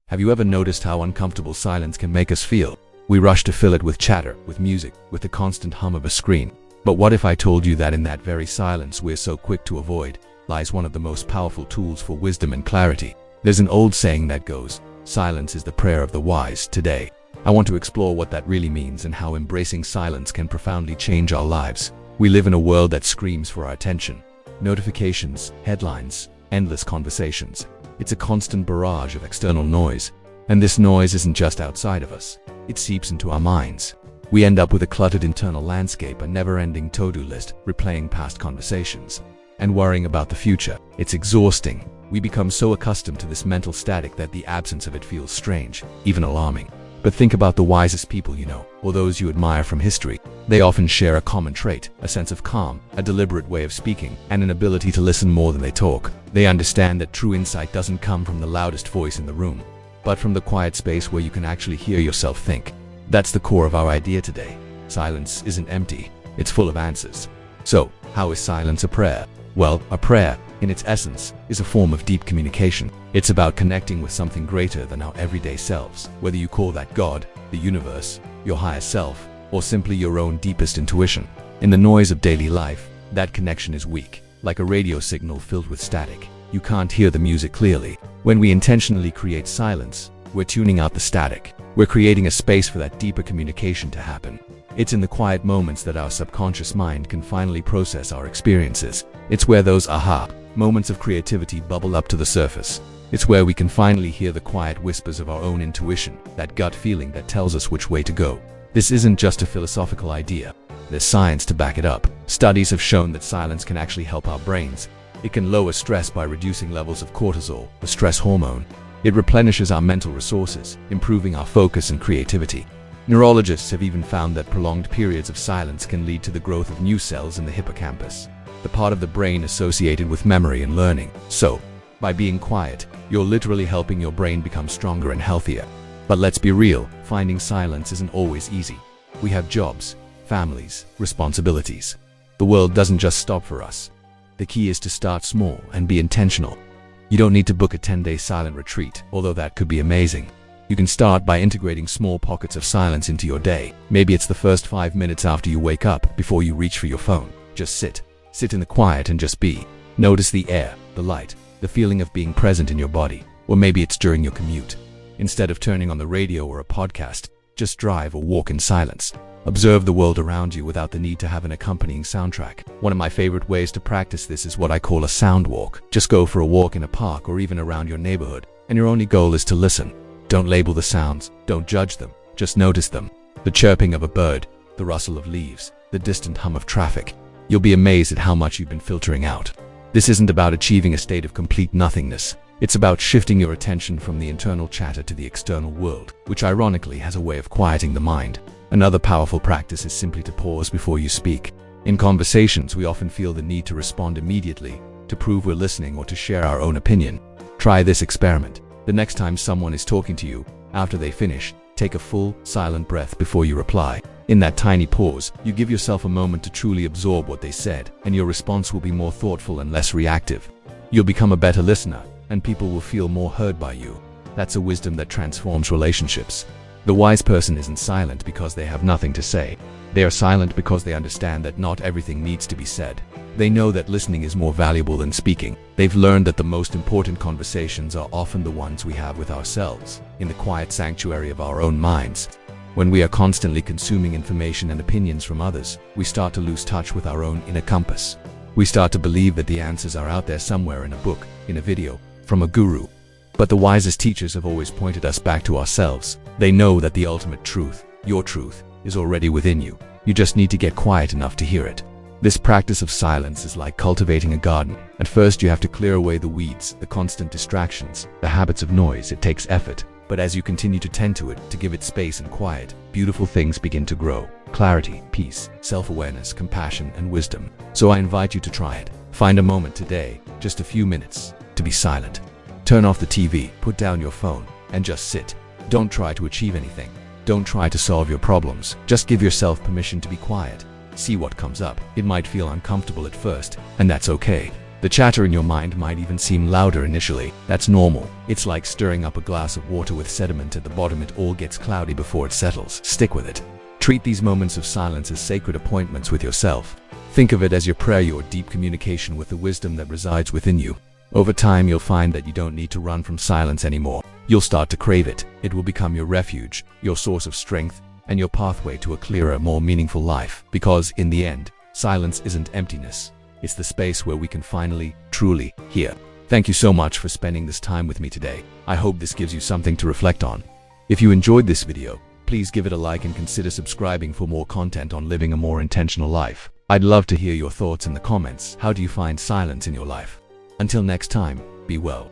Have you ever noticed how uncomfortable silence can make us feel? We rush to fill it with chatter, with music, with the constant hum of a screen. But what if I told you that in that very silence we're so quick to avoid lies one of the most powerful tools for wisdom and clarity? There's an old saying that goes, "Silence is the prayer of the wise." Today, I want to explore what that really means and how embracing silence can profoundly change our lives. We live in a world that screams for our attention. Notifications, headlines, endless conversations. It's a constant barrage of external noise. And this noise isn't just outside of us. It seeps into our minds. We end up with a cluttered internal landscape, a never-ending to-do list, replaying past conversations, and worrying about the future. It's exhausting. We become so accustomed to this mental static that the absence of it feels strange, even alarming. But think about the wisest people you know, or those you admire from history. They often share a common trait, a sense of calm, a deliberate way of speaking, and an ability to listen more than they talk. They understand that true insight doesn't come from the loudest voice in the room, but from the quiet space where you can actually hear yourself think. That's the core of our idea today. Silence isn't empty, it's full of answers. So, how is silence a prayer? Well, a prayer, in its essence, is a form of deep communication. It's about connecting with something greater than our everyday selves, whether you call that God, the universe, your higher self, or simply your own deepest intuition. In the noise of daily life, that connection is weak, like a radio signal filled with static. You can't hear the music clearly. When we intentionally create silence, we're tuning out the static. We're creating a space for that deeper communication to happen. It's in the quiet moments that our subconscious mind can finally process our experiences. It's where those aha moments of creativity bubble up to the surface. It's where we can finally hear the quiet whispers of our own intuition, that gut feeling that tells us which way to go. This isn't just a philosophical idea. There's science to back it up. Studies have shown that silence can actually help our brains. It can lower stress by reducing levels of cortisol, the stress hormone. It replenishes our mental resources, improving our focus and creativity. Neurologists have even found that prolonged periods of silence can lead to the growth of new cells in the hippocampus, the part of the brain associated with memory and learning. So, by being quiet, you're literally helping your brain become stronger and healthier. But let's be real, finding silence isn't always easy. We have jobs, families, responsibilities. The world doesn't just stop for us. The key is to start small and be intentional. You don't need to book a 10-day silent retreat, although that could be amazing. You can start by integrating small pockets of silence into your day. Maybe it's the first 5 minutes after you wake up, before you reach for your phone. Just sit. Sit in the quiet and just be. Notice the air, the light, the feeling of being present in your body. Or maybe it's during your commute. Instead of turning on the radio or a podcast, just drive or walk in silence. Observe the world around you without the need to have an accompanying soundtrack. One of my favorite ways to practice this is what I call a sound walk. Just go for a walk in a park or even around your neighborhood, and your only goal is to listen. Don't label the sounds, don't judge them, just notice them. The chirping of a bird, the rustle of leaves, the distant hum of traffic. You'll be amazed at how much you've been filtering out. This isn't about achieving a state of complete nothingness. It's about shifting your attention from the internal chatter to the external world, which ironically has a way of quieting the mind. Another powerful practice is simply to pause before you speak. In conversations, we often feel the need to respond immediately, to prove we're listening or to share our own opinion. Try this experiment. The next time someone is talking to you, after they finish, take a full, silent breath before you reply. In that tiny pause, you give yourself a moment to truly absorb what they said, and your response will be more thoughtful and less reactive. You'll become a better listener, and people will feel more heard by you. That's a wisdom that transforms relationships. The wise person isn't silent because they have nothing to say. They are silent because they understand that not everything needs to be said. They know that listening is more valuable than speaking. They've learned that the most important conversations are often the ones we have with ourselves, in the quiet sanctuary of our own minds. When we are constantly consuming information and opinions from others, we start to lose touch with our own inner compass. We start to believe that the answers are out there somewhere in a book, in a video, from a guru. But the wisest teachers have always pointed us back to ourselves. They know that the ultimate truth, your truth, is already within you. You just need to get quiet enough to hear it. This practice of silence is like cultivating a garden. At first you have to clear away the weeds, the constant distractions, the habits of noise. It takes effort. But as you continue to tend to it, to give it space and quiet, beautiful things begin to grow. Clarity, peace, self-awareness, compassion, and wisdom. So I invite you to try it. Find a moment today, just a few minutes, to be silent. Turn off the TV, put down your phone, and just sit. Don't try to achieve anything. Don't try to solve your problems. Just give yourself permission to be quiet. See what comes up. It might feel uncomfortable at first, and that's okay. The chatter in your mind might even seem louder initially. That's normal. It's like stirring up a glass of water with sediment at the bottom. It all gets cloudy before it settles. Stick with it. Treat these moments of silence as sacred appointments with yourself. Think of it as your prayer, your deep communication with the wisdom that resides within you. Over time, you'll find that you don't need to run from silence anymore. You'll start to crave it. It will become your refuge, your source of strength, and your pathway to a clearer, more meaningful life. Because in the end, silence isn't emptiness. It's the space where we can finally, truly hear. Thank you so much for spending this time with me today. I hope this gives you something to reflect on. If you enjoyed this video, please give it a like and consider subscribing for more content on living a more intentional life. I'd love to hear your thoughts in the comments. How do you find silence in your life? Until next time, be well.